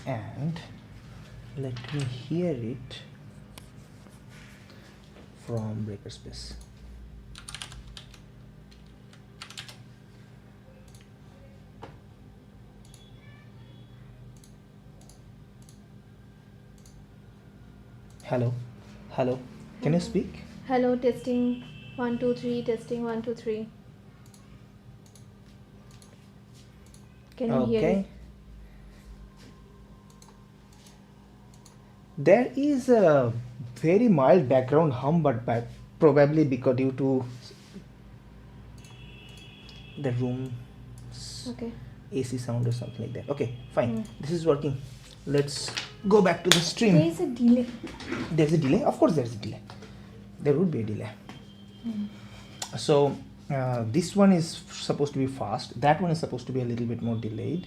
and let me hear it from breaker space. Hello, hello, can you speak? Hello, testing 1 2 3, testing 1 2 3. Can you hear Okay. it? There is a very mild background hum, but probably because due to the room's Okay. AC sound or something like that. Okay, fine. Mm. This is working. Let's go back to the stream. There is a delay. There's a delay? Of course there's a delay. There would be a delay. So this one is supposed to be fast. That one is supposed to be a little bit more delayed.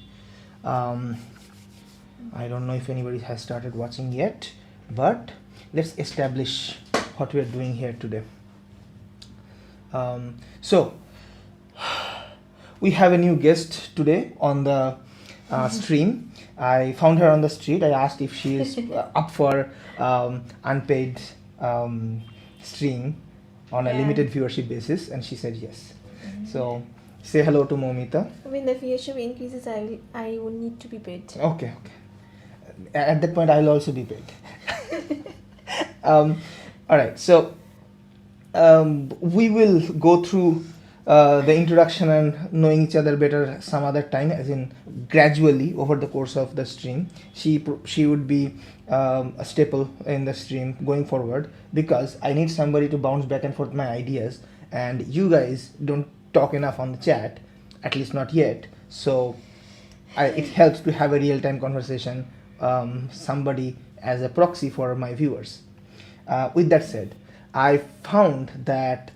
I don't know if anybody has started watching yet, but let's establish what we are doing here today. So we have a new guest today on the stream. I found her on the street. I asked if she is up for unpaid stream on a Yeah. limited viewership basis, and she said yes. So say hello to Momita. When the viewership increases, I will need to be paid. Okay. At that point, I will also be paid. All right. So we will go through the introduction and knowing each other better some other time, as in gradually over the course of the stream. She would be a staple in the stream going forward, because I need somebody to bounce back and forth my ideas, and you guys don't talk enough on the chat, at least not yet. So it helps to have a real-time conversation, somebody as a proxy for my viewers. With that said, I found that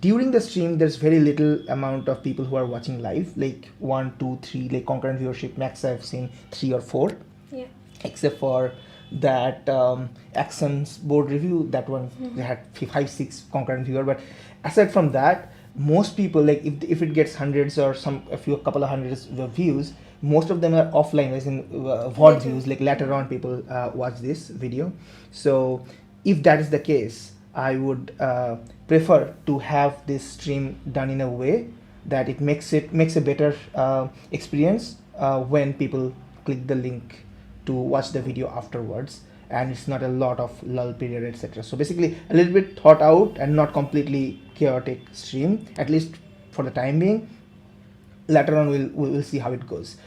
during the stream there's very little amount of people who are watching live, like 1 2 3, like concurrent viewership. Max I've seen 3 or 4. Yeah. Except for that Axon's board review, that one they had 5 6 concurrent viewer. But aside from that, most people, like if it gets hundreds or a couple of hundreds of views, most of them are offline, as in VOD views, like later on people watch this video. So if that is the case, I would prefer to have this stream done in a way that it makes a better experience when people click the link to watch the video afterwards, and it's not a lot of lull period, etc. So basically a little bit thought out and not completely chaotic stream, at least for the time being. Later on we'll see how it goes.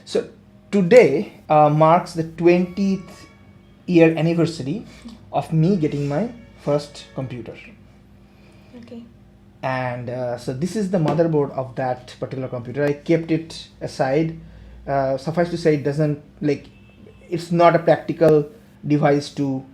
So today marks the 20th year anniversary of me getting my first computer. Okay. And so this is the motherboard of that particular computer. I kept it aside. Suffice to say, it doesn't, like, it's not a practical device to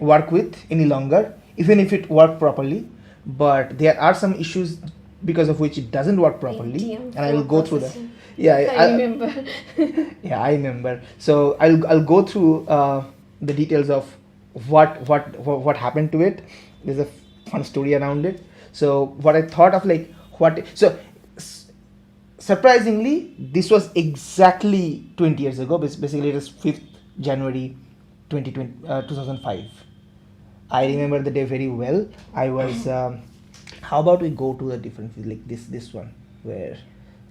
work with any longer, even if it worked properly. But there are some issues because of which it doesn't work properly, and I will go through that. Yeah, I remember. Yeah, I remember. So I'll go through the details of what happened to it. There's a fun story around it. So what I thought of, like, surprisingly, this was exactly 20 years ago. Basically, it was 5th January 2005. I remember the day very well. I was how about we go to a different field, like this one, where,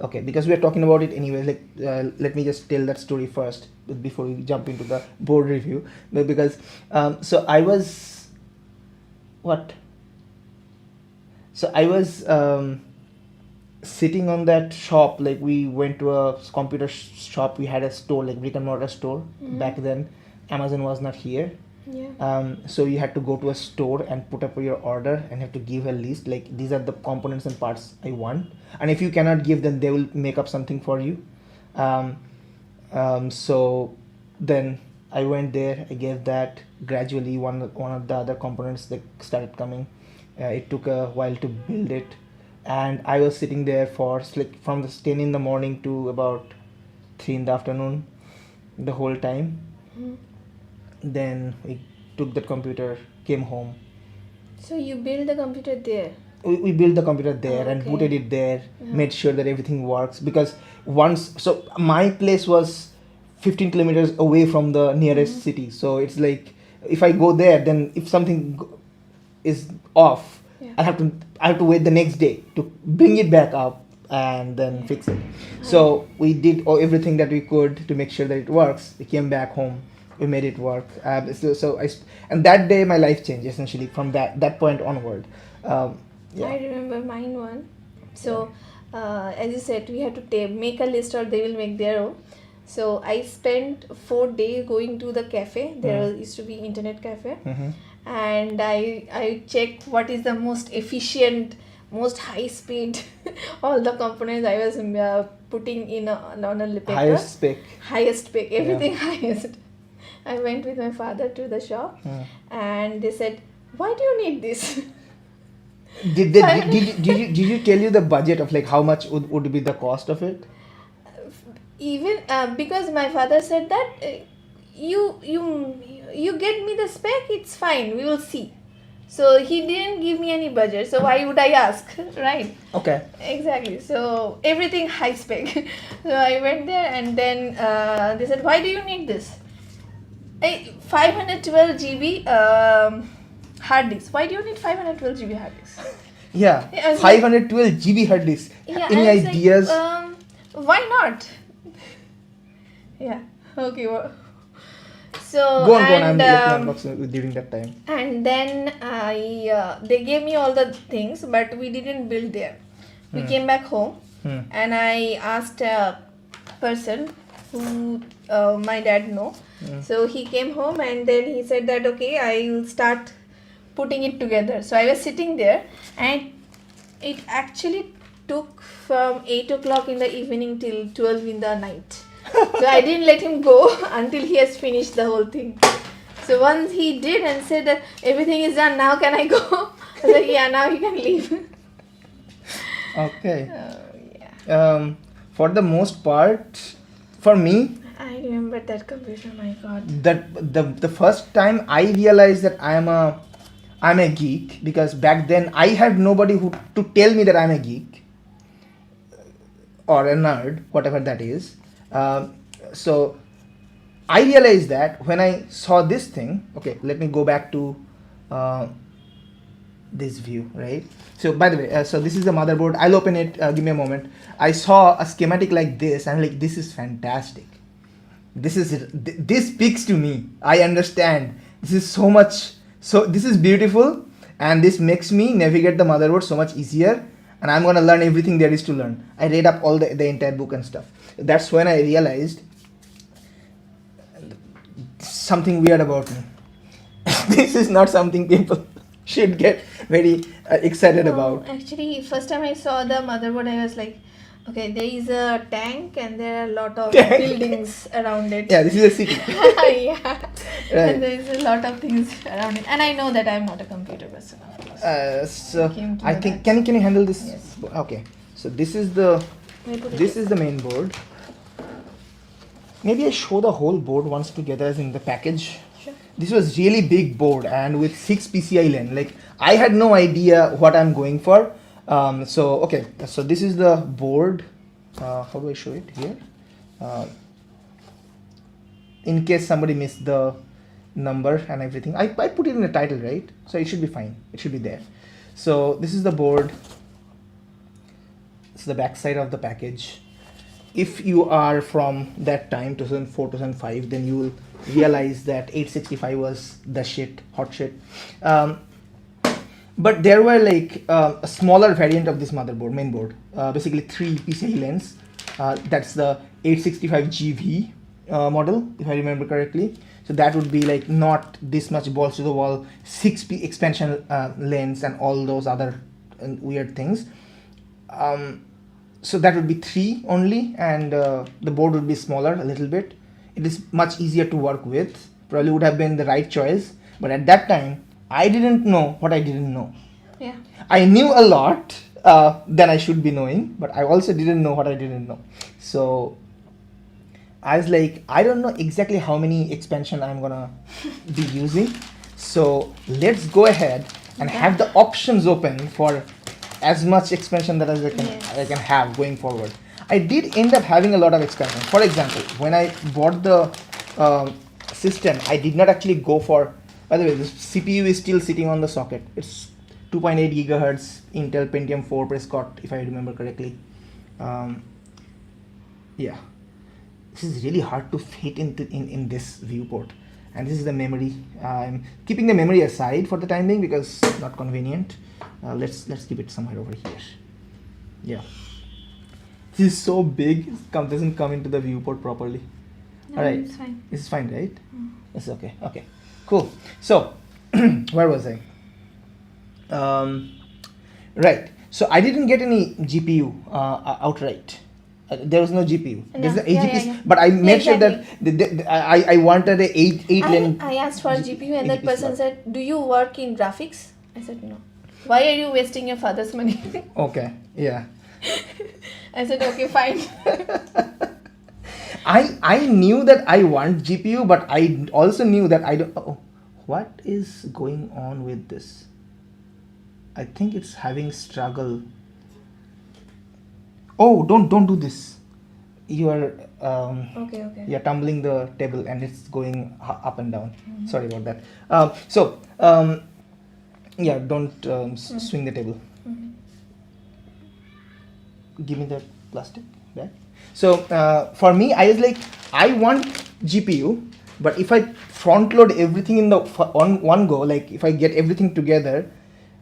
okay, because we are talking about it anyways, like let me just tell that story first before we jump into the board review. Because so I was sitting on that shop, like we went to a computer shop. We had a store, like brick and mortar store. Back then Amazon was not here. Yeah. So you had to go to a store and put up your order and have to give a list, like these are the components and parts I want, and if you cannot give, then they will make up something for you. So then I went there, I gave that. Gradually one of the other components that started coming. It took a while to build it, and I was sitting there for like from the 10 in the morning to about 3 in the afternoon, the whole time. Then we took that computer, came home. So you build the computer there? we built the computer there and Okay. booted it there, made sure that everything works, because so my place was 15 kilometers away from the nearest city, so it's like if I go there, then if something is off, Yeah. I have to wait the next day to bring it back up and then fix it. So we did everything that we could to make sure that it works. We came back home, we made it work. And that day my life changed essentially from that point onward. Yeah. I remember mine one. So, as you said, we had to make a list or they will make their own. So, I spent 4 days going to the cafe. There used to be internet cafe. Mhm. And I checked what is the most efficient, most high speed, all the components I was putting in on a paper. Highest spec. Highest spec, everything highest. I went with my father to the shop and they said, why do you need this? Did you tell you the budget of like how much would be the cost of it? Even because my father said that you get me the spec, it's fine, we will see. So he didn't give me any budget, so why would I ask, right? Okay. Exactly. So everything high spec. So I went there and then they said, why do you need this? 512 GB hard disk. Why do you need 512 GB hard disk? Yeah. Yeah, I was 512 GB hard disk. Yeah, Any I was ideas? Like, why not? Yeah. Okay. Well. So Go on. I'm and, unboxing during that time. and then they gave me all the things, but we didn't build there. We came back home, and I asked a person who my dad know. So he came home and then he said that okay, I will start putting it together. So I was sitting there and it actually took from 8 o'clock in the evening till 12 in the night. So I didn't let him go until he has finished the whole thing. So once he did and said that everything is done, now can I go? I was like, yeah, now you can leave. Okay. Yeah. For the most part, for me, I remember that computer, my god. that the first time I realized that I'm a geek, because back then I had nobody who to tell me that I'm a geek or a nerd, whatever that is. So I realized that when I saw this thing. Okay, let me go back to this view, right? So by the way, so this is the motherboard. I'll open it. Give me a moment. I saw a schematic like this, and like, this is fantastic. This speaks to me. I understand. This is so much. So this is beautiful, and this makes me navigate the motherboard so much easier. And I'm gonna learn everything there is to learn. I read up all the entire book and stuff. That's when I realized something weird about me. This is not something people should get very excited about. Actually, first time I saw the motherboard, I was like, okay, there is a tank and there are a lot of Tank. buildings around it. Yeah, this is a city. Yeah. Right. And there is a lot of things around it. And I know that I'm not a computer person, of course. So Came to I know think that. can you handle this? Yes. Okay. So this is the Can I put it this here? is the main board. Maybe I show the whole board once together as in the package. Sure. This was really big board and with 6 PCI LAN. Like, I had no idea what I'm going for. So okay, so this is the board. How do I show it here? In case somebody missed the number and everything, I put it in the title, right? So it should be fine. It should be there. So this is the board. It's the back side of the package. If you are from that time, 2004, 2005, then you will realize that 865 was the shit, hot shit. But there were like a smaller variant of this motherboard, mainboard, basically 3 PCI lanes. That's the 865GV model, if I remember correctly. So that would be like not this much balls to the wall, 6P expansion lanes and all those other weird things. So that would be 3 only, and the board would be smaller a little bit. It is much easier to work with. Probably would have been the right choice, but at that time I didn't know what I didn't know. Yeah. I knew a lot than I should be knowing, but I also didn't know what I didn't know. So I was like, I don't know exactly how many expansion I'm gonna be using. So let's go ahead and have the options open for as much expansion that as I Yes. can have going forward. I did end up having a lot of expansion. For example, when I bought the system, I did not actually go for. By the way, the CPU is still sitting on the socket. It's 2.8 gigahertz Intel Pentium 4 Prescott, if I remember correctly. Yeah, this is really hard to fit in this viewport. And this is the memory. I'm keeping the memory aside for the time being because it's not convenient. Let's keep it somewhere over here. Yeah, this is so big. It doesn't come into the viewport properly. No, All right, it's fine. this is fine, right? It's okay. Okay, cool. So, where was I? Right. So I didn't get any GPU outright. There was no GPU. No, There's the yeah, AGPs, yeah. but I made sure that exactly. I wanted a eight lane. I asked for GPU and that AGP person slot. said, "Do you work in graphics?" I said, "No." "Why are you wasting your father's money?" Okay. Yeah. I said, "Okay, fine." I knew that I want GPU, but I also knew that I don't. Oh, what is going on with this? I think it's having struggle. Oh, don't do this. You are Okay. you're tumbling the table and it's going up and down. Sorry about that. Yeah, don't swing the table. Give me the plastic back. So for me, I was like, I want GPU, but if I front load everything in the on one go, like if I get everything together,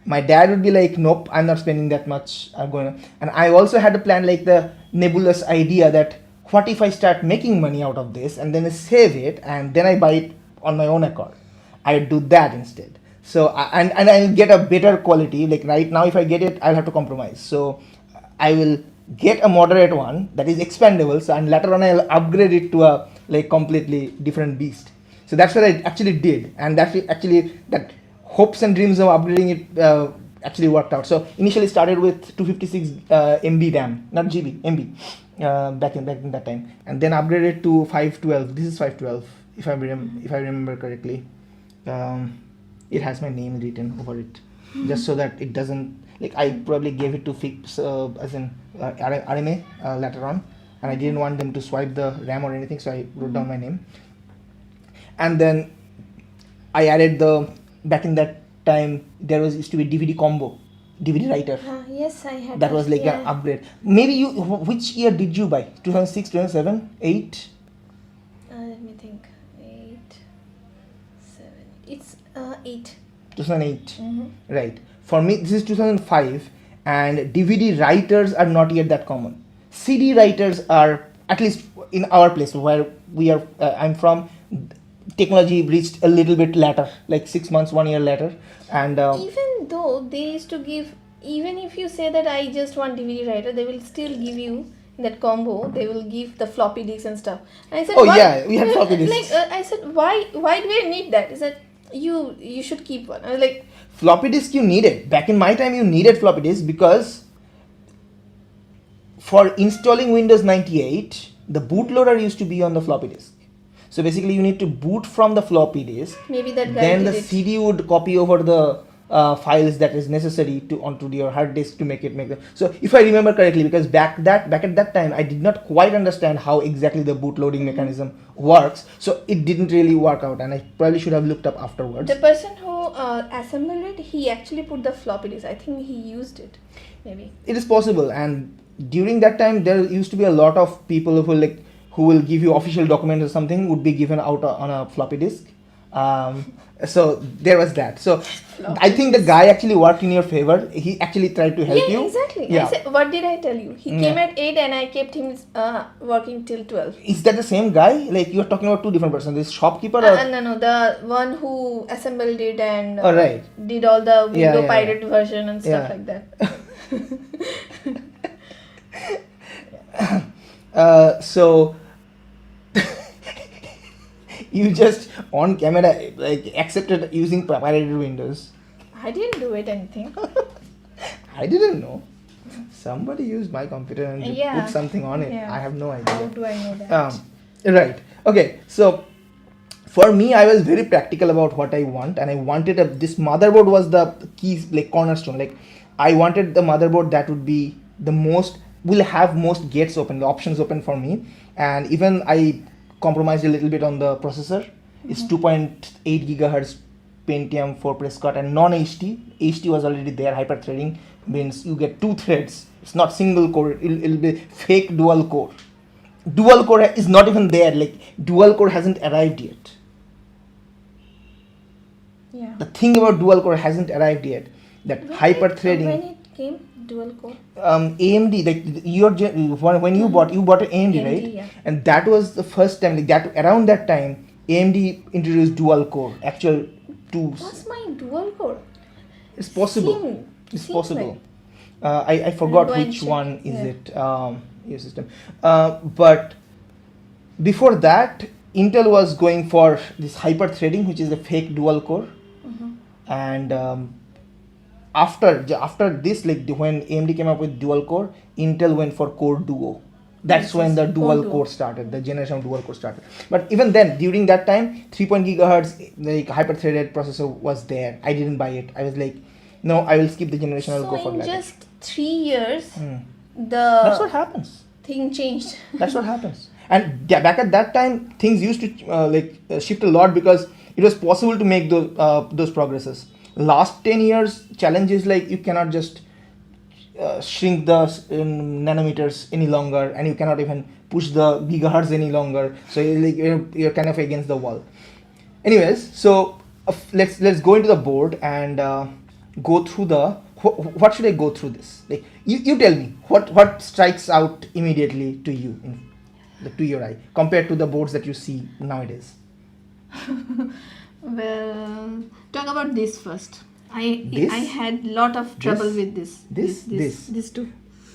my dad would be like, nope, I'm not spending that much. I'm going to. And I also had a plan, like the nebulous idea that what if I start making money out of this and then I save it and then I buy it on my own accord. I do that instead. So and I'll get a better quality. Like right now, if I get it, I'll have to compromise. So I will get a moderate one that is expandable. So and later on, I'll upgrade it to a like completely different beast. So that's what I actually did, and that hopes and dreams of upgrading it actually worked out. So initially started with 256 MB RAM, not GB, MB, back in that time, and then upgraded to 512. This is 512, if I remember correctly. It has my name written over it, just so that it doesn't, like, I probably gave it to fix as in RMA later on, and I didn't want them to swipe the RAM or anything, so I wrote down my name. And then I added back in that time there used to be DVD combo, DVD writer. Yes, I had That was like an upgrade. Maybe which year did you buy? 2006, 2007, 8? Let me think. 8, 7. It's 8. 2008. Right. For me, this is 2005, and DVD writers are not yet that common. CD writers are, at least in our place where we are, I'm from, technology reached a little bit later, like 6 months, 1 year later. And Even though they used to give, even if you say that I just want DVD writer, they will still give you that combo. They will give the floppy disks and stuff. And I said, oh why? yeah, we had floppy disks. Like I said, why do I need that? Is that you should keep one? I was like, floppy disk you needed. Back in my time, you needed floppy disk because for installing Windows 98, the bootloader used to be on the floppy disk. So basically, you need to boot from the floppy disk. maybe that guy Then did the it. CD would copy over the files that is necessary onto your hard disk to make them. So if I remember correctly, because back at that time, I did not quite understand how exactly the boot loading mechanism works. So it didn't really work out, and I probably should have looked up afterwards. The person who assembled it, he actually put the floppy disk. I think he used it. Maybe. It is possible, and during that time, there used to be a lot of people who will give you official documents or something would be given out on a floppy disk. So there was that. So I think the guy actually worked in your favor. He actually tried to help you. Exactly. Yeah. I said, what did I tell you? He came at 8 and I kept him working till 12. Is that the same guy? Like you are talking about two different persons. This shopkeeper or No, the one who assembled it and right. did all the Windows yeah. pirate version and stuff Yeah. like that. So you just on camera like accepted using pirated Windows. I didn't do it anything. I didn't know. Somebody used my computer and Yeah. put something on it. Yeah. I have no How idea. do I know that? Right. Okay. So for me, I was very practical about what I want, and I wanted this motherboard was the key, like cornerstone. Like I wanted the motherboard that would be the most, will have most gates open, the options open for me. And even I compromised a little bit on the processor. It's 2.8 gigahertz Pentium 4 Prescott and non-HT. HT was already there. Hyper-threading means you get 2 threads. It's not single core. It'll be fake dual core. Dual core is not even there. Like dual core hasn't arrived yet. Yeah. The thing about dual core hasn't arrived yet. That hyper-threading. When it came, dual core. AMD, like when you bought an AMD, right? Yeah. And that was the first time, like that around that time, AMD introduced dual core. Actual two. What's my dual core? It's possible. It's Seems possible. I forgot Go and which check. one is Yeah. it. Your system. But before that, Intel was going for this hyper-threading, which is a fake dual core. And after this, like when AMD came up with dual core, Intel went for core duo. That's when the dual core started, the generation of dual core started. But even then, during that time, 3.0 gigahertz like hyper-threaded processor was there. I didn't buy it. I was like, no, I will skip the generation. I will go for in that. just 3 years, That's what happens. thing changed. That's what happens. And back at that time, things used to shift a lot because it was possible to make those progresses. Last 10 years, challenge is like you cannot just shrink the nanometers any longer, and you cannot even push the gigahertz any longer. So you're kind of against the wall. Anyways, so let's go into the board and go through the. What should I go through this? Like you tell me what strikes out immediately to you to your eye compared to the boards that you see nowadays. Well, talk about this first. I This? had lot of trouble with this. This? These two.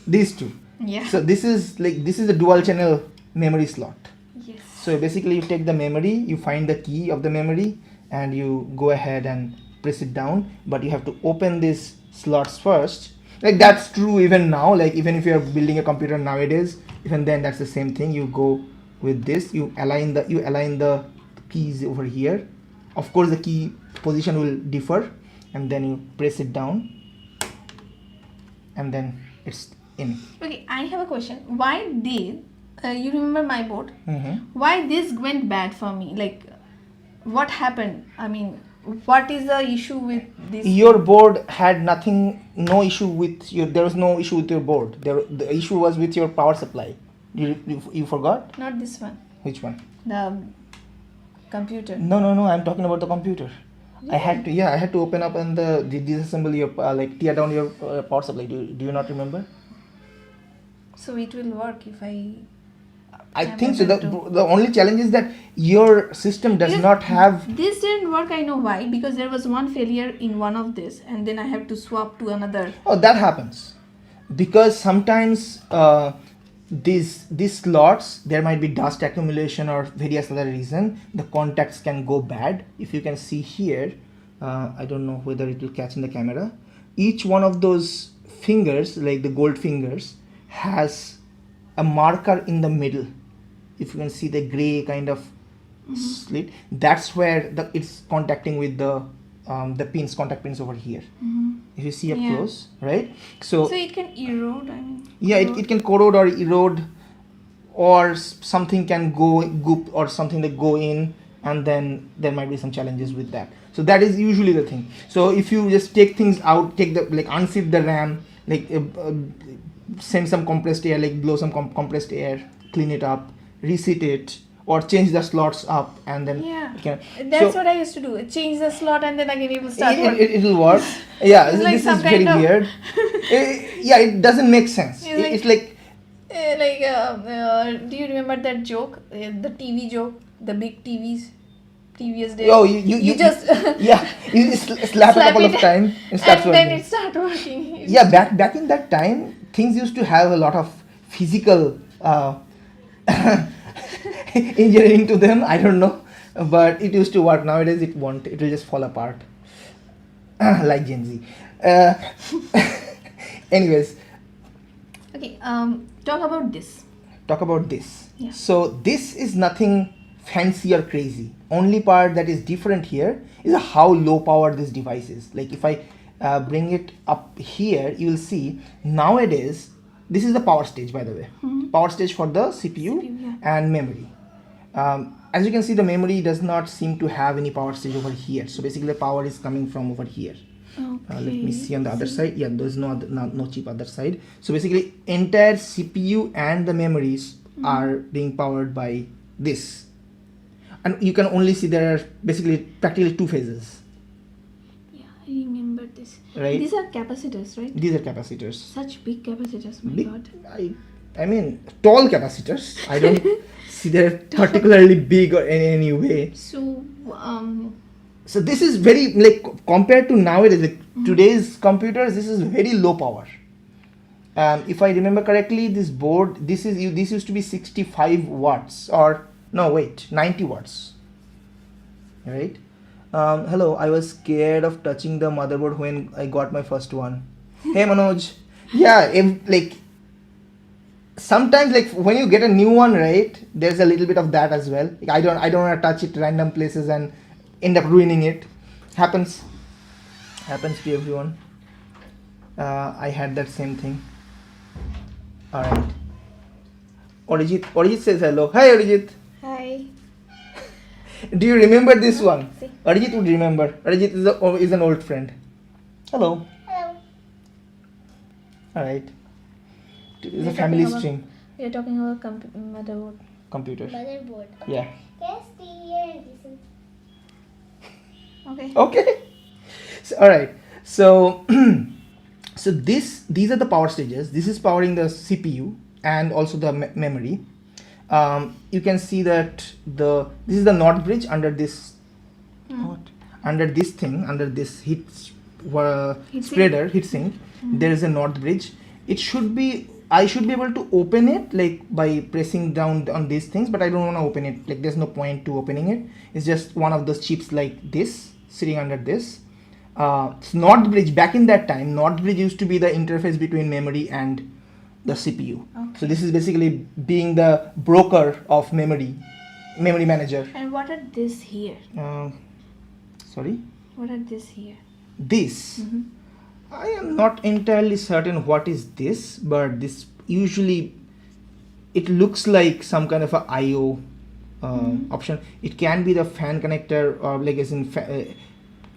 These two. Yeah. So this is a dual channel memory slot. Yes. So basically you take the memory, you find the key of the memory, and you go ahead and press it down, but you have to open these slots first. Like that's true even now, like even if you're building a computer nowadays, even then that's the same thing. You go with this, you align the keys over here. Of course the key position will differ, and then you press it down, and then it's in. Okay, I have a question. Why did you remember my board? Mm-hmm. Why this went bad for me? Like, what happened? I mean, what is the issue with this? Your board had no issue with your. There was no issue with your board. The issue was with your power supply. You forgot? Not this one. Which one? The computer. No. I'm talking about the computer. I had to open up and disassemble your tear down your power supply. Do you not remember? So it will work if I think so. The only challenge is that your system does not have. This didn't work. I know why, because there was one failure in one of this, and then I have to swap to another. Oh, that happens because sometimes these slots, there might be dust accumulation or various other reason. The contacts can go bad. If you can see here, I don't know whether it will catch in the camera. Each one of those fingers, like the gold fingers, has a marker in the middle. If you can see the gray kind of slit, that's where it's contacting with the contact pins over here. If you see up close, right? So it can erode. I mean. Yeah, it can corrode or erode, or something can go goop or something that go in, and then there might be some challenges with that. So that is usually the thing. So if you just take things out, unzip the RAM, send some compressed air, blow some compressed air, clean it up, reset it, or change the slots up, and then That's what I used to do. Change the slot, and then again it will start working. It'll work. Yeah, It's this is very weird. It doesn't make sense. It's like do you remember that joke? The TV joke, the big TVs, previous day. Oh, you just you slap a couple of times and starts and working. then it starts working. Yeah, back in that time, things used to have a lot of physical engineering to them. I don't know, but it used to work. Nowadays, it won't. It will just fall apart, like Gen Z. Anyways. Okay. Talk about this. Yeah. So this is nothing fancy or crazy. Only part that is different here is how low power this device is. Like if I bring it up here, you will see nowadays this is the power stage, by the way. Power stage for the CPU, yeah. and memory. As you can see, the memory does not seem to have any power stage over here. So basically the power is coming from over here. Let me see on the other side. Yeah, there's no chip other side. So basically entire CPU and the memories are being powered by this. And you can only see there are basically practically two phases. Yeah, I remember this. Right. These are capacitors, right? These are capacitors. Such big capacitors, my Big, god. I mean tall capacitors. I don't see they're particularly big or in any way. So this is very, like, compared to nowadays, like today's computers, this is very low power. If I remember correctly, this board, this used to be 65 watts, or no, wait, 90 watts. Right? Hello, I was scared of touching the motherboard when I got my first one. Hey Manoj. Yeah, like sometimes, like when you get a new one, right, there's a little bit of that as well. Like, I don't want to touch it random places and end up ruining it. Happens to everyone. I had that same thing. All right. Arijit says hello. Hi Arijit. Hi. Do you remember this one? See. Arijit would remember. Arijit is an old friend. Hello. Hello. All right. It's a We're family talking about- stream. We are talking about motherboard. Computer. Motherboard. Yeah. Can I stay here and listen? Okay. Okay. So, all right. So so these are the power stages. This is powering the CPU and also the memory. You can see that this is the NOT bridge under this under this thing, under this spreader heatsink. There is a NOT bridge. I should be able to open it, like by pressing down on these things, but I don't want to open it. Like there's no point to opening it. It's just one of those chips like this sitting under this. NOT bridge, back in that time, NOT bridge used to be the interface between memory and the CPU. Okay. So this is basically being the broker of memory manager. And what are this here? Sorry? What are this here? This, I am not entirely certain what is this, but this usually, it looks like some kind of a IO option. It can be the fan connector, or like as in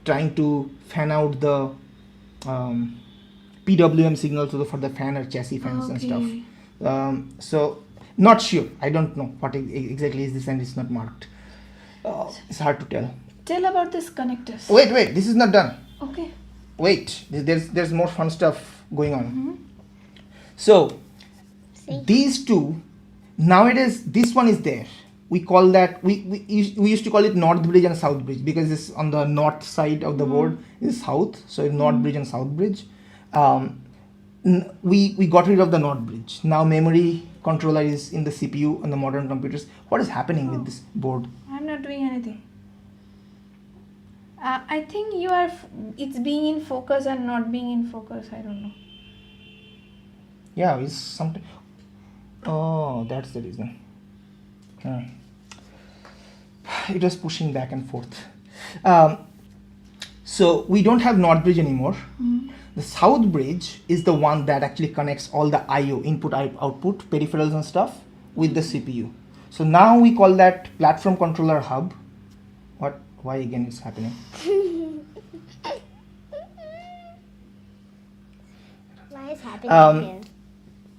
trying to fan out the PWM signal for the fan or chassis fans and stuff. So not sure. I don't know what exactly is this, and it's not marked. It's hard to tell. Tell about this connectors. Wait, this is not done. Okay. Wait, there's more fun stuff going on. So these two, nowadays this one is there. We call that, we used to call it north bridge and south bridge, because it's on the north side of the board is south, so it's north bridge and south bridge. We got rid of the north bridge. Now memory controller is in the CPU on the modern computers. What is happening with this board? I'm not doing anything. I think you are. It's being in focus and not being in focus. I don't know. Yeah, it's something. Oh, that's the reason. It was pushing back and forth. So we don't have north bridge anymore. The south bridge is the one that actually connects all the I/O, input, output, peripherals and stuff with the CPU. So now we call that platform controller hub. What? Why again it's happening? Why is happening here?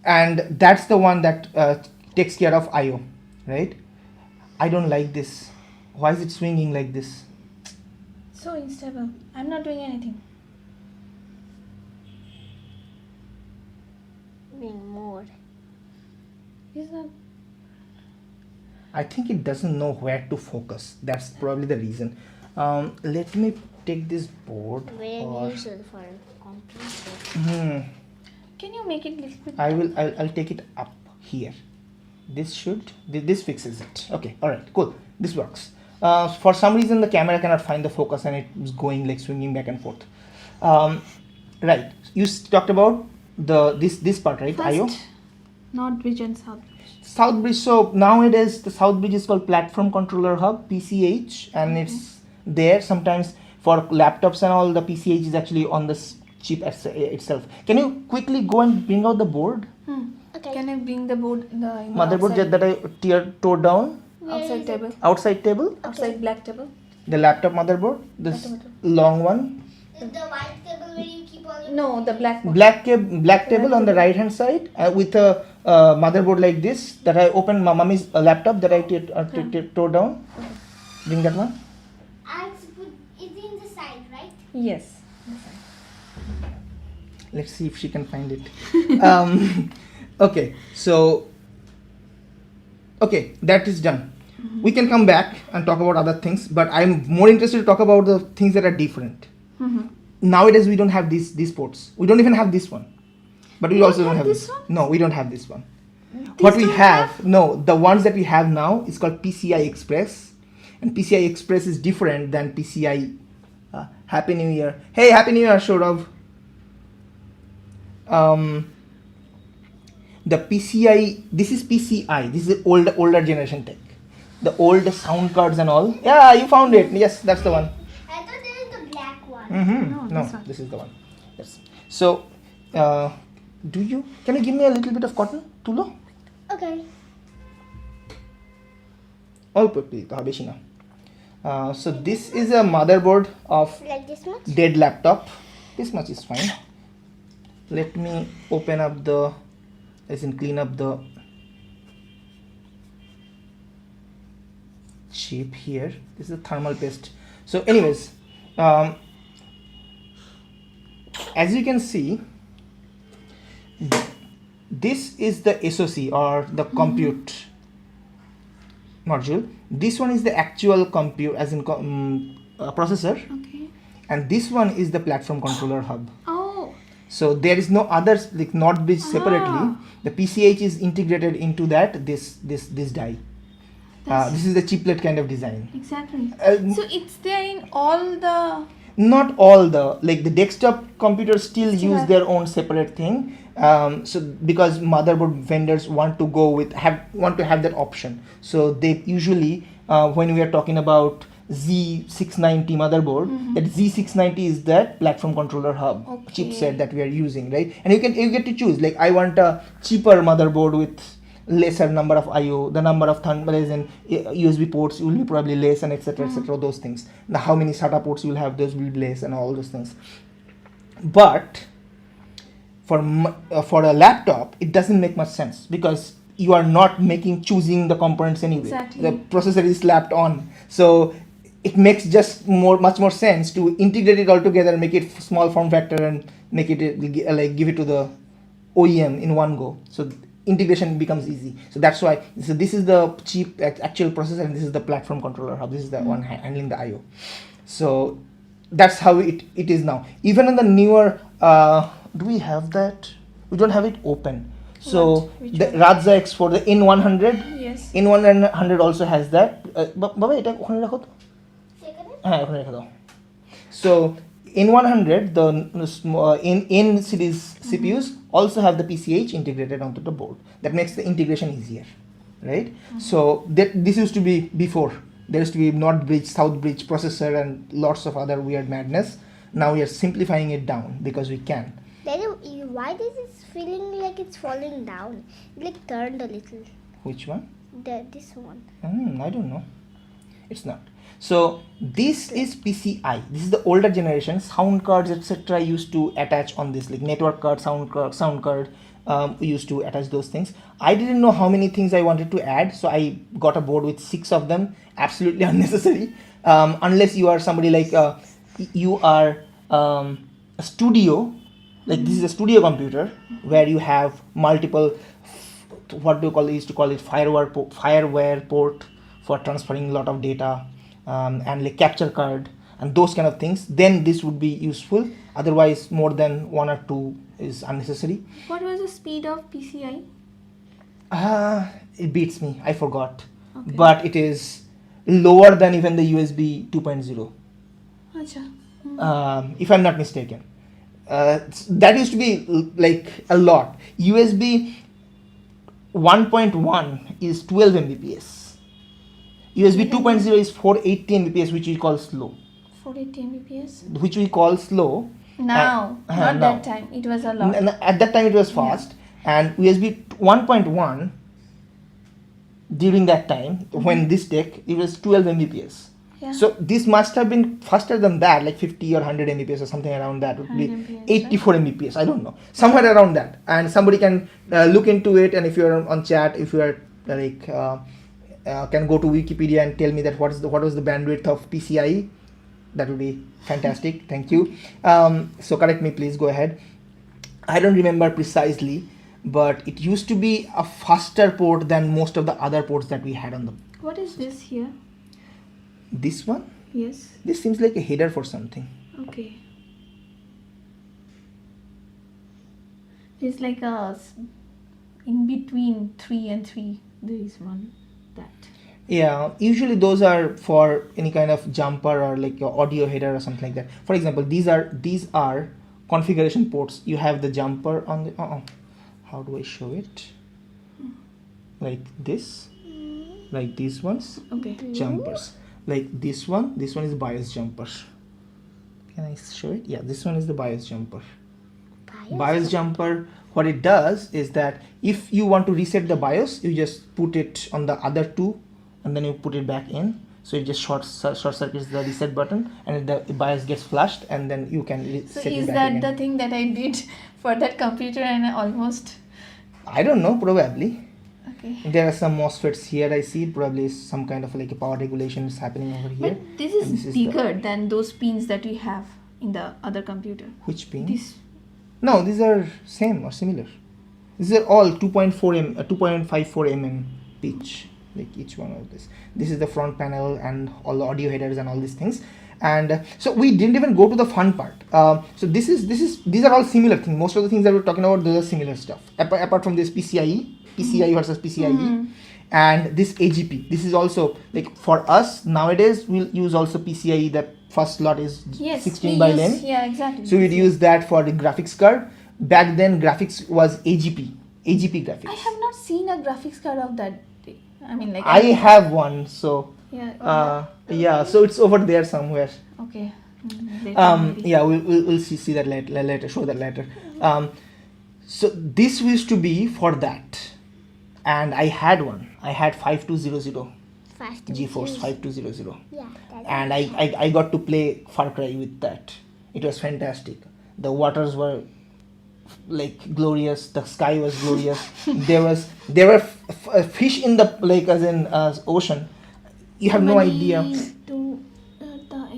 And that's the one that takes care of I/O, right? I don't like this. Why is it swinging like this? So unstable. I'm not doing anything. Mainboard. It's not. I think it doesn't know where to focus. That's probably the reason. Let me take this board. Very useful for computer. Can you make it a little bit? I'll take it up here. This fixes it. Okay, all right, cool. This works. For some reason the camera cannot find the focus and it's going like swinging back and forth. Right. You talked about this part, right? I/O. North bridge and south bridge. South bridge. So nowadays the south bridge is called platform controller hub, PCH, and it's there. Sometimes for laptops and all, the PCH is actually on the chip itself. Can you quickly go and bring out the board? Okay. Can I bring the board, the Motherboard outside, that I tore down? Where outside is table, Outside table? outside black table? The laptop motherboard? This long one? it? The white table where you keep all your... No, the black one. Black table on the right hand side with a motherboard like this that I opened my mommy's laptop that I tore down. Bring that one. I put it in the side, right? Yes. Let's see if she can find it. Okay, so that is done. We can come back and talk about other things, but I'm more interested to talk about the things that are different. Nowadays we don't have these ports. We don't even have this one, but we also don't have this. No, we don't have this one. What we have, no, the ones that we have now is called PCI Express, and PCI Express is different than PCI. Happy New Year! Hey, Happy New Year, Shorav. The PCI, this is PCI. This is the older generation tech. The old sound cards and all. Yeah, you found it. Yes, that's the one. I thought there is the black one. No, this is the one. Yes. So, can you give me a little bit of cotton, Tulo? Okay. Oh, so this is a motherboard of Like this much? dead laptop. This much is fine. Let me open up clean up the chip here. This is a thermal paste. So anyways, as you can see, this is the SoC or the compute module. This one is the actual compute as in processor, Okay. and this one is the platform controller hub. Oh. So there is no other like not bridge separately. The PCH is integrated into that this die. This is the chiplet kind of design. Exactly. So it's there in all the. Not all the the desktop computers still use have- their own separate thing. So because motherboard vendors want to have that option. So they usually when we are talking about Z690 motherboard, that Z690 is that platform controller hub chipset that we are using, right? And you get to choose like I want a cheaper motherboard with lesser number of IO, the number of thunderbolts and USB ports will be probably less, and etc. Those things. Now how many SATA ports you will have, those will be less, and all those things. But for a laptop, it doesn't make much sense because you are not choosing the components anyway. Exactly. The processor is slapped on, so it makes just much more sense to integrate it all together, make it small form factor, and make it give it to the OEM in one go. So integration becomes easy. So that's why. So this is the cheap actual processor, and this is the platform controller hub. This is the one handling the IO. So that's how it is now. Even in the newer, do we have that? We don't have it open. So Which the one? Radza X4, the In100. Yes. In100 also has that. Baba, এটা ওখানে রাখো তো। Second one? হ্যাঁ ওখানে রেখে দাও। So In100, the in series CPUs also have the PCH integrated onto the board. That makes the integration easier, right? So this used to be before. There used to be North Bridge, South Bridge processor and lots of other weird madness. Now we are simplifying it down because we can. Daddy, why is it feeling like it's falling down? It like turned a little. Which one? This one. I don't know. It's not. So this is PCI. This is the older generation. Sound cards, etc. used to attach on this, like network card, sound card. We used to attach those things. I didn't know how many things I wanted to add, so I got a board with 6 of them. Absolutely unnecessary. Unless you are somebody like you are a studio. Like this is a studio computer where you have multiple. What do you call it? Used to call it fireware port for transferring a lot of data. And like capture card and those kind of things, then this would be useful. Otherwise, more than 1 or 2 is unnecessary. What was the speed of PCI? It beats me. I forgot. Okay. But it is lower than even the USB 2.0. Acha. If I'm not mistaken. That used to be like a lot. USB 1.1 is 12 Mbps. USB 2.0 is 480 Mbps, which we call slow. 480 Mbps. which we call slow. Now, not now. that time. It was a lot. At that time it was fast, and USB 1.1 during that time when this tech it was 12 Mbps. Yeah. So this must have been faster than that, like 50 or 100 Mbps or something around that. Would be 100 Mbps, 84 Mbps. I don't know, somewhere around that. And somebody can look into it. And if you are on chat, if you are can go to Wikipedia and tell me that what was the bandwidth of PCIe. That would be fantastic. Thank you. So correct me, please. Go ahead. I don't remember precisely, but it used to be a faster port than most of the other ports that we had on the. What is this here? This one? Yes. This seems like a header for something. Okay. It's like in between 3 and 3. There is one that. Yeah, usually those are for any kind of jumper or like your audio header or something like that. For example, these are configuration ports. You have the jumper on the. How do I show it? Like this, like these ones. Okay. Jumpers. Like this one is BIOS jumper. Can I show it? Yeah, this one is the BIOS jumper. BIOS jumper, what it does is that if you want to reset the BIOS, you just put it on the other two and then you put it back in. So it just short circuits the reset button and the BIOS gets flushed and then you can So set it is back that again. the thing that I did for that computer and almost. I don't know, probably. Okay. There are some MOSFETs here I see, probably some kind of like a power regulation is happening over here. But this And is bigger than those pins that we have in the other computer. Which pin? This. No, these are same or similar. These are all 2.54 mm pitch, like each one of this. This is the front panel and all the audio headers and all these things. And so we didn't even go to the fun part. So these are all similar things. Most of the things that we're talking about, those are similar stuff. Apart from this PCIe versus PCIe, and this AGP. This is also like for us nowadays. We'll use also PCIe. The first slot is 16 by lane. Yeah, exactly. So we'd use that for the graphics card. Back then, graphics was AGP graphics. I have not seen a graphics card of that. I mean, like. I have one, so. Yeah. Yeah, so it's over there somewhere. Okay. Later maybe. Yeah, we'll see that later. Show that later. So this used to be for that, and I had one. I had 5200 GeForce 5200. Yeah. And I got to play Far Cry with that. It was fantastic. The waters were like glorious. The sky was glorious. there were fish in the lake, as in ocean. You have no idea.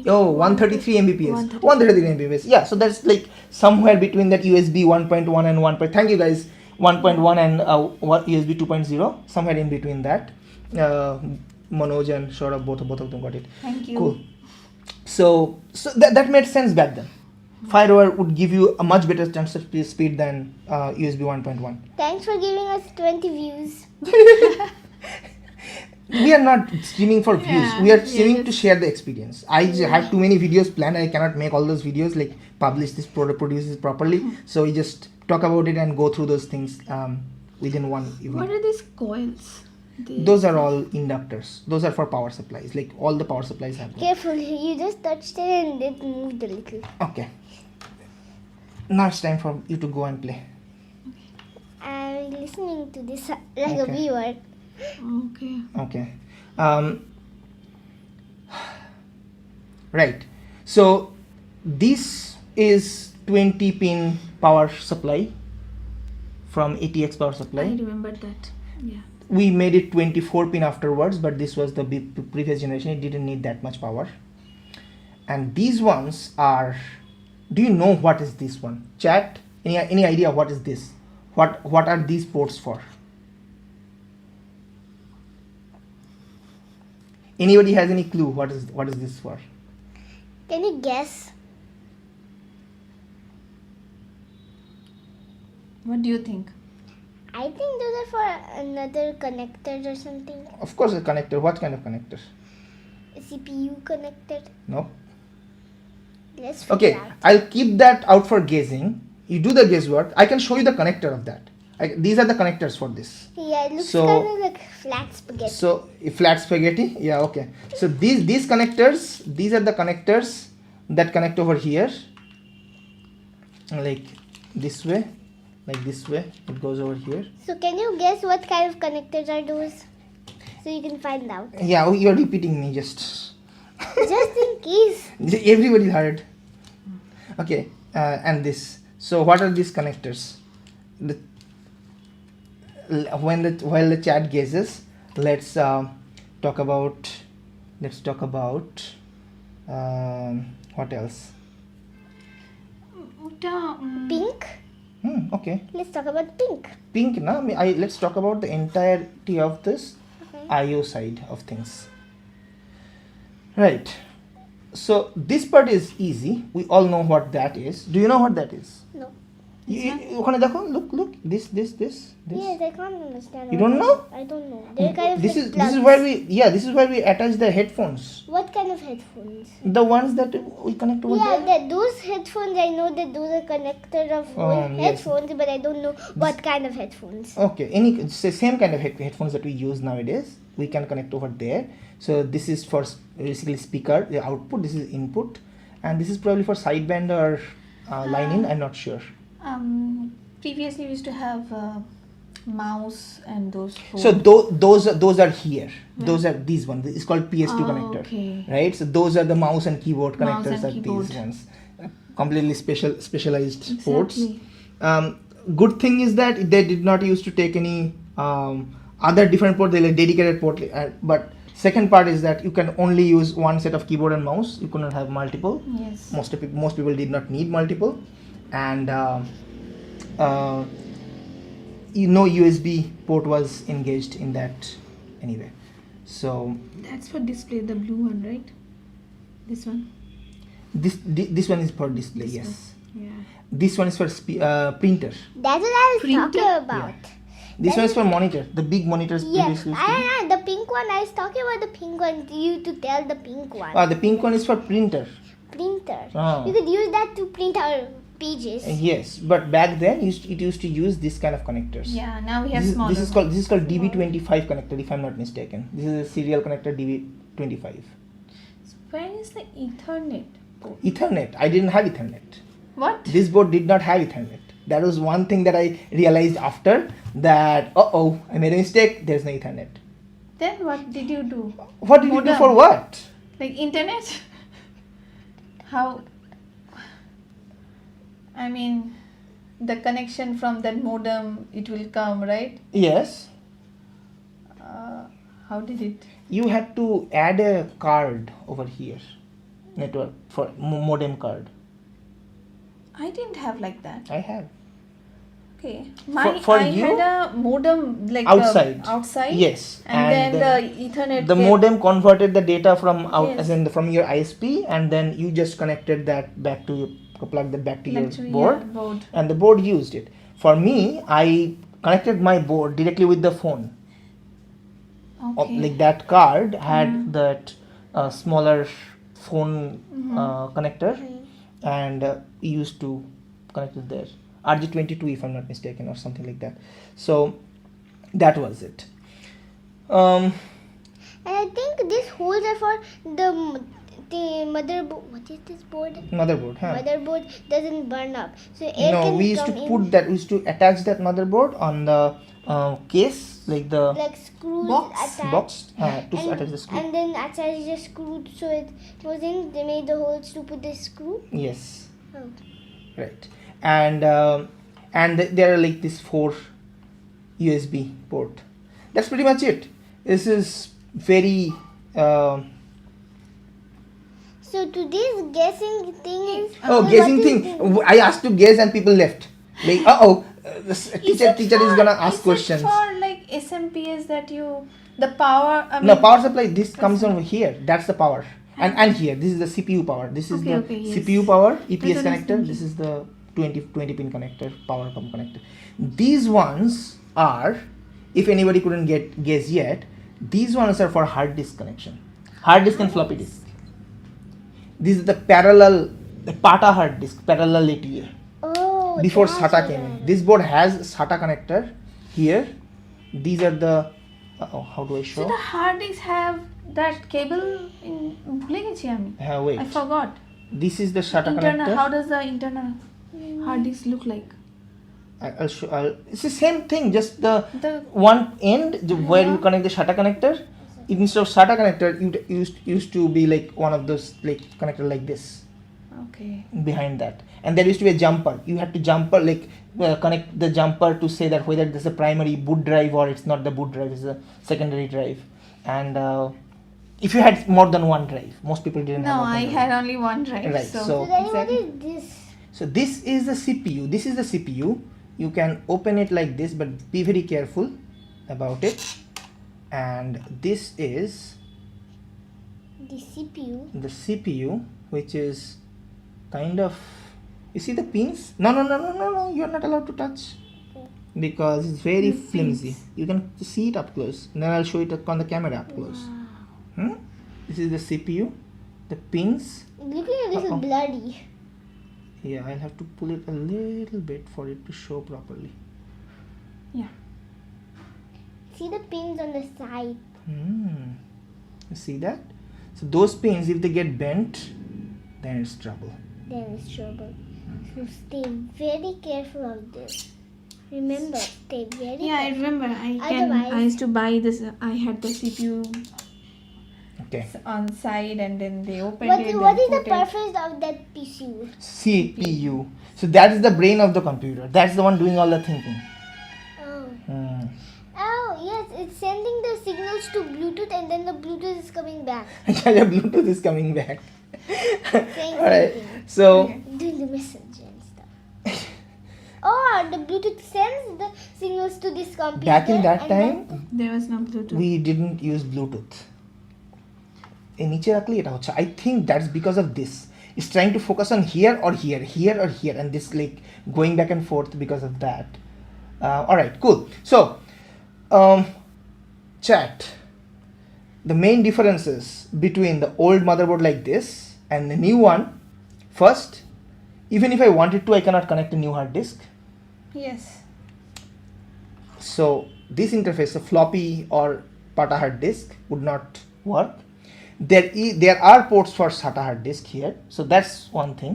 Oh, 133 Mbps. 133 Mbps. Yeah, so that's like somewhere between that USB 1.1 and 1. Thank you guys. 1.1 and USB 2.0. Somewhere in between that. Manoj and Saurabh, both of them got it. Thank you. Cool. So that made sense back then. FireWire would give you a much better transfer speed than USB 1.1. Thanks for giving us 20 views. We are not streaming for views. Yeah, We are yeah, streaming to share the experience. I have too many videos planned. I cannot make all those videos, like publish this, produce this properly. So we just talk about it and go through those things within one evening. What are these coils? Those are all inductors. Those are for power supplies. Like all the power supplies have them. Careful, you just touched it and it moved a little. Okay. Now it's time for you to go and play. I'm listening to this like a Okay. viewer. Okay. Okay. Right. So this is 20 pin power supply from ATX power I supply. remember that. Yeah. We made it 24 pin afterwards, but this was the previous generation. It didn't need that much power. And these ones are, do you know what is this one? Chat, any idea what is this? What are these ports for? Anybody has any clue what is this for? Can you guess? What do you think? I think those are for another connectors or something. Of course, a connector. What kind of connector? A CPU connector. No. Let's figure Okay, out. I'll keep that out for guessing. You do the guesswork. I can show you the connector of that. These are the connectors for this. Yeah, it looks So- kind of like flat spaghetti. So flat spaghetti. Yeah. Okay. So these connectors. These are the connectors that connect over here, like this way, it goes over here. So can you guess what kind of connectors are those? So you can find out. Yeah, you're repeating me just. Just in case. Everybody heard. Okay, and this. So what are these connectors? While the chat guesses, let's talk about what else? Pink. Okay. Let's talk about pink. Pink, na? Let's talk about the entirety of this IO side of things. Right. So this part is easy. We all know what that is. Do you know what that is? No. ওখানে দেখো, look, this. Yes, I can't understand. You don't know? I don't know. They're kind of This like is where we attach the headphones. What kind of headphones? The ones that we connect over Yeah, there. those headphones, I know that those are connected of Yes. headphones, but I don't know what kind of headphones. Okay, same kind of headphones that we use nowadays, we can connect over there. So this is for basically speaker, the output. This is input, and this is probably for sideband or line in. I'm not sure. Previously we used to have mouse and those. So those are here. Those are these ones. It's called PS2 connector, okay. right? So those are the mouse and keyboard Mouse connectors. and Are keyboard. these ones? Completely specialized ports. Exactly. Good thing is that they did not used to take any other different port. They like dedicated port. But second part is that you can only use one set of keyboard and mouse. You cannot have multiple. Yes. Most people did not need multiple, and no USB port was engaged in that anyway. So That's for display, the blue one, right? This one. this one is for display. Yes. Yeah. This one is for printer. That's what I was Printer? talking about. This one is for monitor. The big monitors. Yeah, previously used to be. the pink one. I was talking about the pink one. You to tell the pink one. The pink one is for printer. Printer. Ah. You could use that to print our pages. Yes, but back then it used to use this kind of connectors. Yeah. Now we have smaller. This is called DB25 connector, if I'm not mistaken. This is a serial connector DB25. So where is the Ethernet port? Ethernet. I didn't have Ethernet. What? This board did not have Ethernet. That was one thing that I realized after that. I made a mistake. There's no Ethernet. Then what did you do? What did you do Modem. for what? Like internet? How? I mean, the connection from that modem, it will come, right? Yes. How did it? You had to add a card over here. Network for modem card. I didn't have like that. I have. Okay. For I you? had a modem like Outside. outside. Yes. And then the Ethernet. The modem converted the data from out, Yes. as in from your ISP, and then you just connected that back to plug that back to your Actually, board, yeah, board. and the board used it. For me, I connected my board directly with the phone. Okay. Like that card had that smaller phone connector, and used to connect it there. RJ22, if I'm not mistaken, or something like that. So that was it. And I think these holes are for the motherboard. What is this board? Motherboard, huh? Motherboard doesn't burn up, so air No, can we used to come put in. that. We used to attach that motherboard on the case, like the Like screws Box. attached. box to attach the screw. And then attach the screw so it goes in. They made the holes to put the screw. Yes, Oh. right. And there are like this 4 USB port. That's pretty much it. This is very. So today's guessing thing is. Guessing thing. I asked to guess and people left. Like, the teacher is gonna ask questions. Is it for like SMPS that you the power? I mean, No, power supply. This comes over here. That's the power. And here, this is the CPU power. This is the Okay, yes. CPU power, EPS That's what I was connector. This is the 20 pin connector, power pump connector. These ones are, if anybody couldn't guess yet, these ones are for hard disk connection. Hard disk and floppy disk. This is the PATA hard disk, parallel ATA. Oh. Before that's SATA what came I- in. This board has SATA connector here. These are the. How do I so show? the hard disks have that cable in. ভুলে গেছি আমি. Wait. I forgot. This is the SATA Internal. connector. How does the internal hard disk look like? I'll show. It's the same thing, just the The one end where you connect the SATA connector. Instead of SATA connector, it used to be like one of those like connector like this okay. behind that, and there used to be a jumper. You had to jumper like connect the jumper to say that whether this is a primary boot drive or it's not the boot drive, it's a secondary drive, and if you had more than one drive, most people didn't No, have more than I one had only one drive. Right, So so Daddy, exactly. what is this? So this is the CPU. This is the CPU. You can open it like this, but be very careful about it. And this is The CPU. the CPU, which is kind of. You see the pins? No. You are not allowed to touch because it's very flimsy. You can see it up close. And then I'll show it on the camera up close. This is the CPU. The pins. Looking a little Uh-oh. bloody. Yeah, I'll have to pull it a little bit for it to show properly. Yeah. See the pins on the side. You see that? So those pins, if they get bent, then it's trouble. Then it's trouble. So stay very careful of this. Remember, stay very Yeah, I careful. remember. I Otherwise- used to buy this. I had the CPU Okay. on side, and then they opened What it. is and the put it- purpose of that PC? CPU. So that is the brain of the computer. That's the one doing all the thinking. Oh. Oh, yes, it's sending the signals to Bluetooth and then the Bluetooth is coming back. Yeah, Bluetooth is coming back. Saying Alright. something. So Okay. Doing the messenger and stuff. Or the Bluetooth sends the signals to this computer. back in that and time, There was no Bluetooth. we didn't use Bluetooth. নিচে রাখলে এটা হচ্ছে I think that's because of this. It's trying to focus on here or here, here or here, and this like going back and forth because of that. Alright, cool. So, chat. The main differences between the old motherboard like this and the new one. First, even if I wanted to, I cannot connect a new hard disk. Yes. So this interface, a floppy or PATA hard disk, would not work. There are ports for SATA hard disk here, so that's one thing.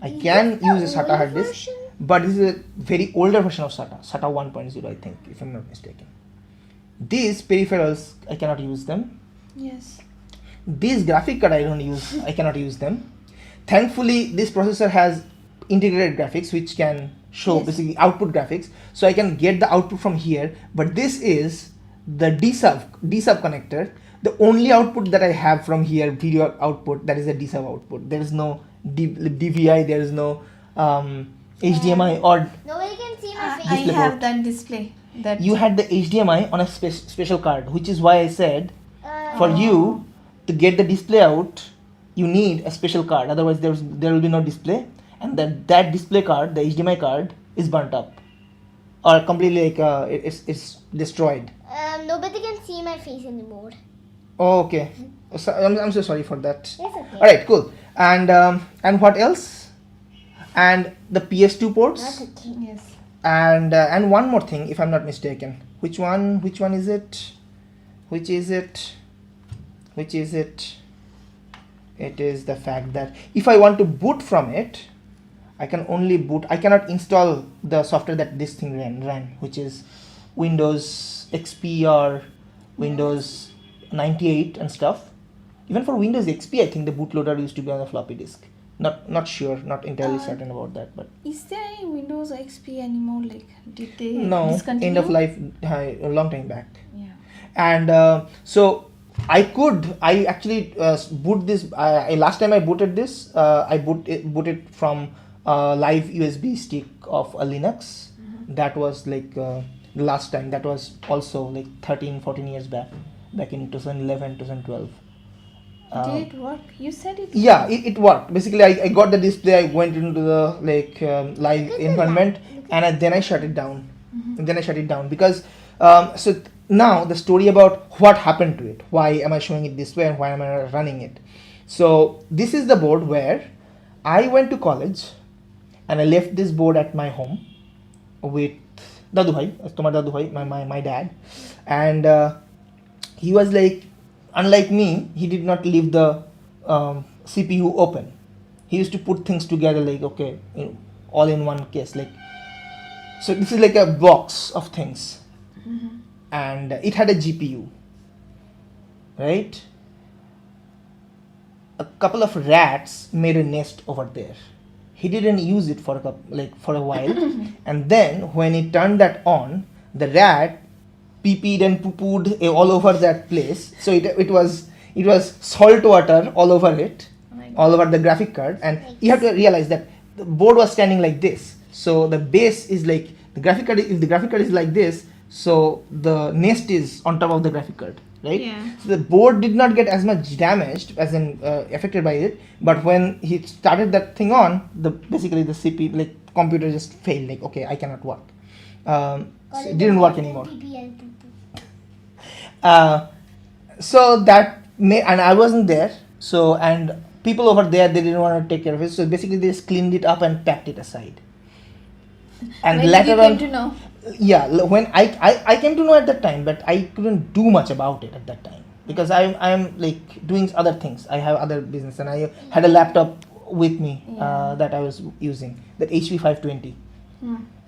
I can use a SATA hard disk, version? but this is a very older version of SATA 1.0, I think, if I'm not mistaken. These peripherals, I cannot use them. Yes. These graphic card I cannot use them. Thankfully, this processor has integrated graphics which can show Yes. basically output graphics, so I can get the output from here. But this is the D-sub connector. The only output that I have from here, video output, that is a D-sub output. There is no DVI, there is no HDMI, or Nobody can see my I face. Display have port. that display. That you had the HDMI on a special card, which is why I said for you to get the display out, you need a special card. Otherwise, there will be no display, and that display card, the HDMI card, is burnt up or completely like it's destroyed. Nobody can see my face anymore. Oh, okay. So, I'm so sorry for that. It's okay. All right, cool. And what else? And the PS2 ports. Not a thing. yes. And one more thing, if I'm not mistaken. Which one is it? It is the fact that if I want to boot from it, I can only boot. I cannot install the software that this thing ran, which is Windows XP or Windows 98 and stuff. Even for Windows XP, I think the bootloader used to be on a floppy disk. Not sure, not entirely certain about that, but Is there any Windows XP anymore? Like, did they no, discontinue? end of life a long time back. Yeah. And so I actually boot this. Last time I booted this, I boot it from a live USB stick of a Linux. That was like the last time. That was also like 13-14 years back in 2011 2012. Did it work? You said it. Yeah, it worked. Basically, I got the display. I went into the like live environment, and then I shut it down. And then I shut it down because now the story about what happened to it. Why am I showing it this way, and why am I running it? So this is the board where I went to college, and I left this board at my home with Dadu Bhai, my dad, and he was like. Unlike me, he did not leave the CPU open. he used to put things together like, okay, all in one case, like, so this is like a box of things, and it had a GPU, right? A couple of rats made a nest over there. He didn't use it for a while, and then when he turned that on, the rat pee-peed and poo-pooed all over that place. So it was salt water all over it, all over the graphic card, and you have to realize that the board was standing like this. So the base is like the graphic card. If the graphic card is like this, so the nest is on top of the graphic card, right? Yeah. So the board did not get as much damaged as in affected by it, but when he started that thing on, basically the CPU, like computer, just failed. Like, okay, I cannot work. So it didn't work anymore. So that and I wasn't there. So, and people over there, they didn't want to take care of it. So basically, they just cleaned it up and packed it aside. And When later did you on, came to know? yeah, when I came to know at that time, but I couldn't do much about it at that time because I'm like doing other things. I have other business, and I had a laptop with me that I was using, that HP 520.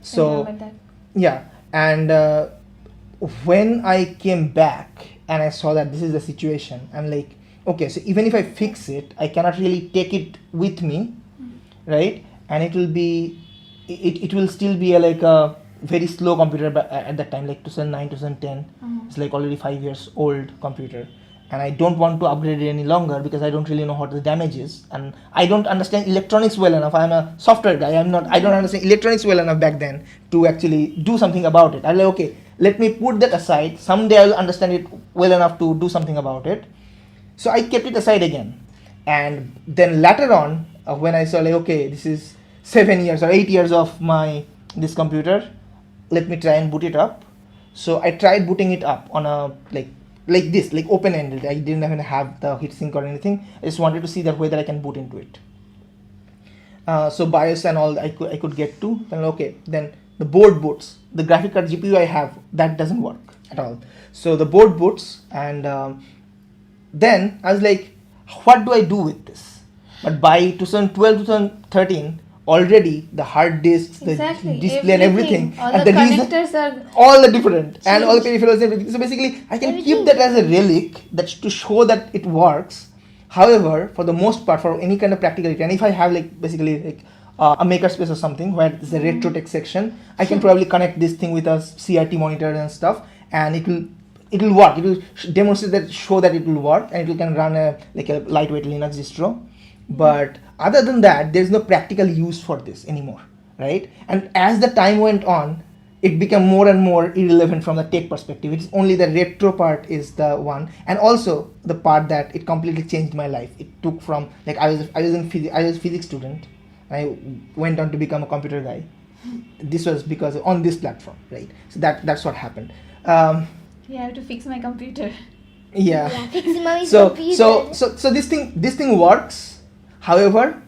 So I remember that. yeah, and when I came back and I saw that this is the situation, I'm like, okay, so even if I fix it, I cannot really take it with me, right? And it will still be like a very slow computer at that time, like 2009, 2010. It's like already 5 years old computer, and I don't want to upgrade it any longer because I don't really know what the damage is, and I don't understand electronics well enough. I'm a software guy. I don't understand electronics well enough back then to actually do something about it. I'm like, okay, let me put that aside. Someday I'll understand it well enough to do something about it. So I kept it aside again, and then later on, when I saw like, okay, this is 7 years or 8 years of this computer, let me try and boot it up. So I tried booting it up on a like this, like open-ended. I didn't even have the heatsink or anything. I just wanted to see that whether I can boot into it. So BIOS and all I could get to. Then okay, then the board boots. The graphic card GPU I have, that doesn't work at all. So the board boots, and then I was like, what do I do with this? But by 2012, 2013, already the hard disks, Exactly. the display and everything, All and the reason, connectors are all the different, and all the peripherals and everything. So basically, I can keep that as a relic, that's to show that it works. However, for the most part, for any kind of practicality, and if I have like basically like a makerspace or something where there's a retro tech section, I can probably connect this thing with a CRT monitor and stuff, and it will work. It will demonstrate that, show that it will work, and it can run a lightweight Linux distro. But other than that, there's no practical use for this anymore, right? And as the time went on, it became more and more irrelevant from the tech perspective. It's only the retro part is the one, and also the part that it completely changed my life. It took from like I was a physics student. I went on to become a computer guy. This was because on this platform, right? So that's what happened. You have to fix my computer. Yeah. Fix my So computer. this thing works. However,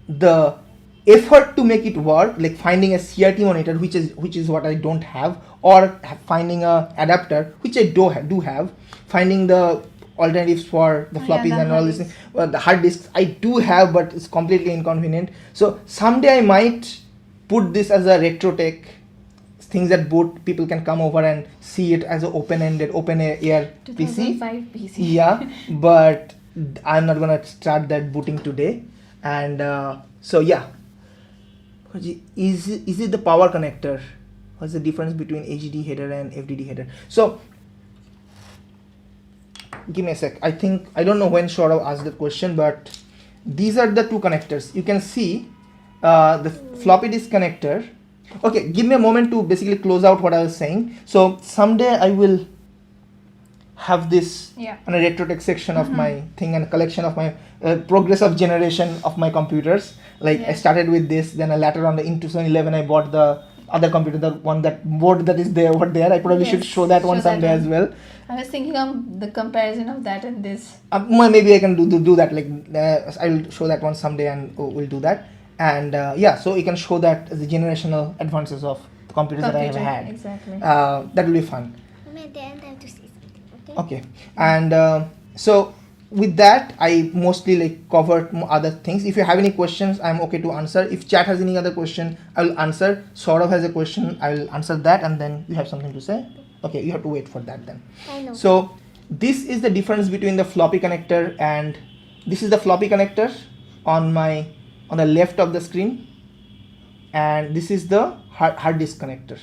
the effort to make it work, like finding a CRT monitor, which is what I don't have, or finding a adapter, which I do have, finding the alternatives for the floppies and all these things. Well, the hard disks I do have, but it's completely inconvenient. So someday I might put this as a retro tech, things that both people can come over and see it as an open-ended, open-air PC. 2005 PC. Yeah, but I'm not gonna start that booting today. And so yeah, is it the power connector? What's the difference between HDD header and FDD header? So give me a sec. I don't know when Saurav asked that question, but these are the two connectors. You can see the floppy disk connector. Okay, give me a moment to basically close out what I was saying. So someday I will have this on a retro tech section of my thing, and a collection of my progress of generation of my computers. Like I started with this, then later on in 2011 I bought the other computer, the one that board that is there over there. I probably should show that one someday as well. I was thinking of the comparison of that and this. Maybe I can do that. Like I'll show that one someday, and we'll do that. And yeah, so you can show that as the generational advances of the computers that I have had. Exactly. That will be fun. Then I have to say something. Okay. And so with that, I mostly like covered other things. If you have any questions, I'm okay to answer. If chat has any other question, I will answer. Saurav has a question, I will answer that, and then you have something to say. Okay, you have to wait for that then. I know. So this is the difference between the floppy connector and this is the floppy connector on the left of the screen, and this is the hard disk connector.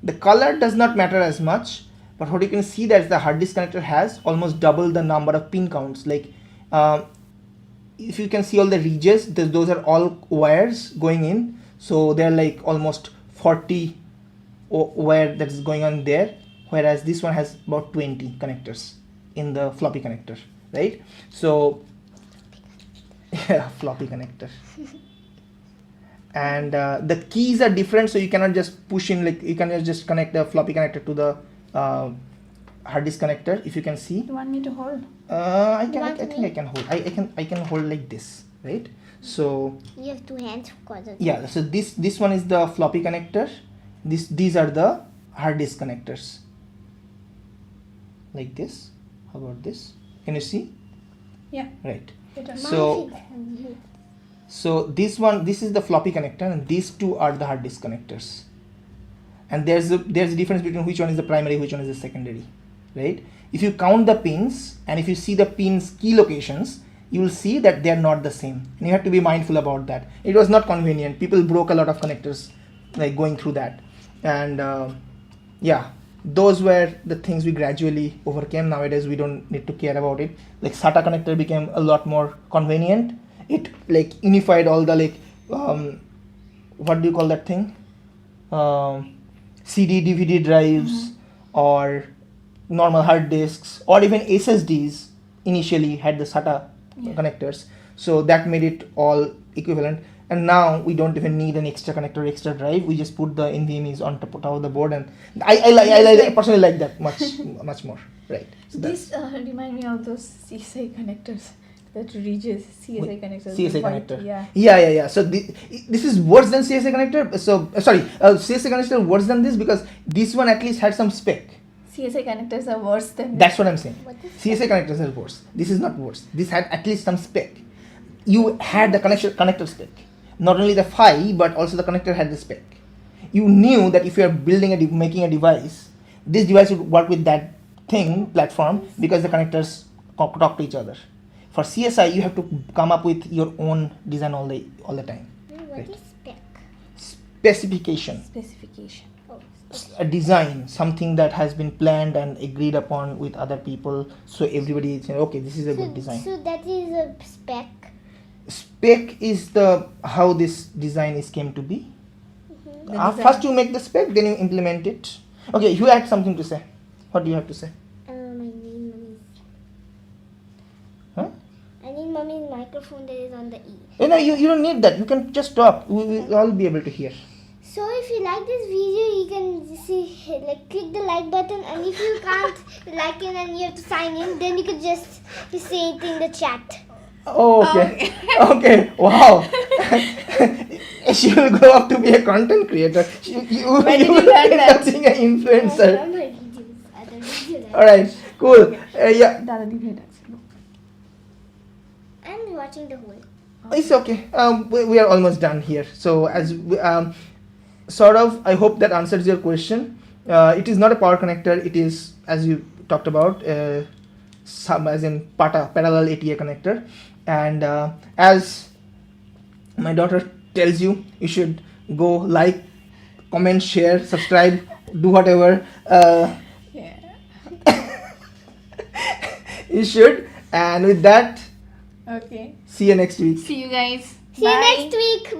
The color does not matter as much, but what you can see that the hard disk connector has almost double the number of pin counts. Like if you can see all the ridges, those are all wires going in, so they're like almost 40 wire that is going on there, whereas this one has about 20 connectors in the floppy connector, right? So yeah, floppy connector. And the keys are different, so you cannot just push in, like you cannot just connect the floppy connector to the hard disk connector. If you can see, You want me to hold? I think I can hold. I can hold like this, right? So You have 2 hands for the yeah, so this one is the floppy connector. These are the hard disk connectors, like this. How about this? Can you see? Yeah. Right. Better. So this is the floppy connector, and these two are the hard disk connectors. And there's a difference between which one is the primary, which one is the secondary, right? If you count the pins and if you see the pins key locations, you will see that they are not the same, and you have to be mindful about that. It was not convenient. People broke a lot of connectors like going through that, and yeah, those were the things we gradually overcame. Nowadays we don't need to care about it. Like SATA connector became a lot more convenient. It like unified all the like what do you call that thing, CD DVD drives or normal hard disks, or even SSDs initially had the SATA connectors, so that made it all equivalent. And now we don't even need an extra connector, extra drive. We just put the NVMe's on top of the board, and I personally like that much more, right? So This remind me of those CSI connectors, that ridges CSI connectors. CSI white, connector. Yeah. So this is worse than CSI connector. So sorry, CSI connector worse than this because this one at least had some spec. CSI connectors are worse than That's what I'm saying. What is CSI connectors are worse. This is not worse. This had at least some spec. You had the connector spec. Not only the PHY, but also the connector had the spec. You knew that if you are making a device, this device would work with that platform because the connectors talk to each other. For CSI, you have to come up with your own design all the time. What Right. is spec? Specification. specification. Oh, A design, something that has been planned and agreed upon with other people, so everybody is saying, okay, this is a good design. So that is a spec. Spec is how this design is came to be. The design. First you make the spec, then you implement it. Okay, you had something to say. What do you have to say? I need mommy's. Huh? I need mommy's microphone that is on the E. No, you don't need that. You can just talk. We will all be able to hear. So if you like this video, you can see like click the like button, and if you can't like it and you have to sign in, then you can just say it in the chat. Oh, okay. Okay. Wow. She will grow up to be a content creator. Where did you will learn end that? up being an I influencer. love my videos. I don't video that. All right. Cool. Yeah. Dada di I'm watching the whole. It's okay. We are almost done here. So as sort of, I hope that answers your question. It is not a power connector. It is, as you talked about, as in parallel ATA connector. And as my daughter tells you, you should go like, comment, share, subscribe, do whatever. Yeah. You should. And with that, Okay. see you next week. See you guys. See you next week.